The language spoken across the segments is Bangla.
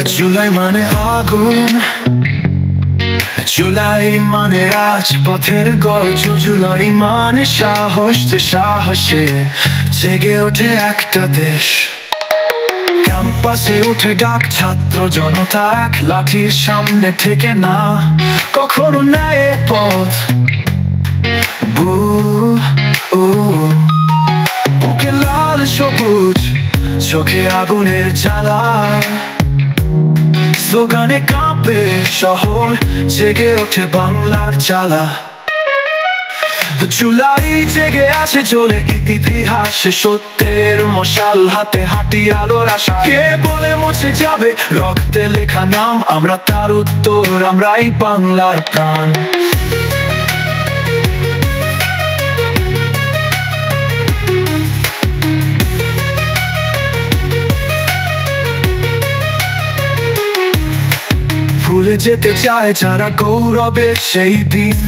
জুলাই মানে আগুন, জুলাই মানে রাজপথের গর্জ, জুলাই মানে সাহস, যে সাহসে জেগে ওঠে একটা দেশ। ক্যাম্পাসে উঠে ডাক, ছাত্র জনতা এক লাঠির সামনে থেকে না কখনো নেয় পথ। বুকে লাল সবুজ, চোখে আগুনের জ্বালা, স্লোগানে কাঁপে শহর, জেগে ওঠে বাংলার জ্বালা। জুলাই জেগে আছে চলে ইতিহাসে, সত্যের মশাল হাতে হাঁটি আলোর আশা। কে বলে মুছে যাবে রক্তে লেখা নাম, আমরা তার উত্তর, আমরাই বাংলার প্রাণ। ভুলে যেতে চায় যারা গৌরবের সেই দিন,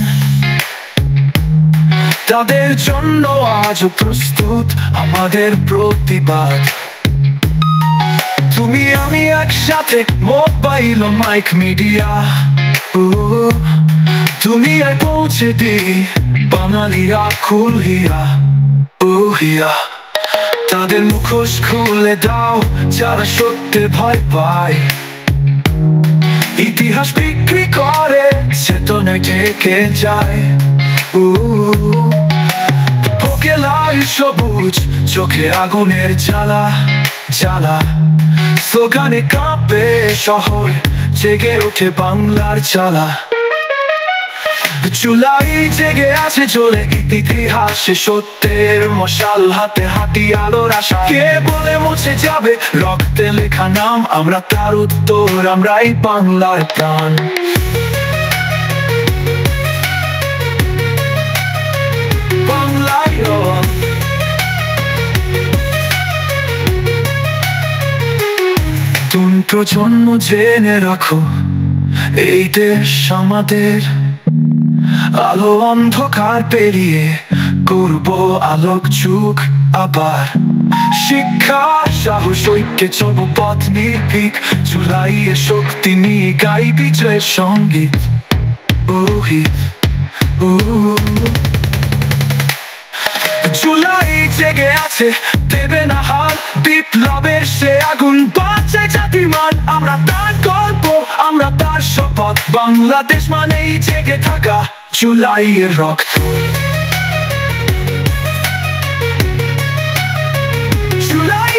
তাদের জন্য আজও প্রস্তুত আমাদের প্রতিবাদ। তুমি আমি একসাথে, মোবাইল ও মাইক মিডিয়া, দুনিয়ায় পৌঁছে দিই বাঙালিরা কুল হিয়া। হিয়া তাদের মুখোশ খুলে দাও যারা সত্যে ভয় পায়। ইতিহাস বিক্রি করে চেতনায় ঢেকে যায়। বুকে লাল সবুজ, চোখে আগুনের জ্বালা জ্বালা, স্লোগানে কাঁপে শহর, জেগে ওঠে বাংলার জ্বালা। জুলাই জেগে আছে চলে ইতিহাসে, সত্যের মশাল হাতে হাঁটি আলোর আশা। কে বলে মুছে যাবে রক্তে লেখা নাম, আমরা তার উত্তর, আমরাই বাংলার প্রাণ। বাংলায় নতুন প্রজন্ম জেনে রাখো, এই দেশ আমাদের। আলো অন্ধকার পেরিয়ে করব আলোক যুগ আবার। শিক্ষা সাহস ঐক্যে চলব পথ নির্ভীক, জুলাইয়ের শক্তি নিয়ে গাই বিজয়ের সঙ্গীত। জুলাই জেগে আছে, দেবে না হাল, বিপ্লবের সে আগুন, বাঁচায় জাতির মান। আমরা তার গল্প, আমরা তার শপথ, বাংলাদেশ মানেই জেগে থাকা জুলাইয়ের রক্ত। জুলাই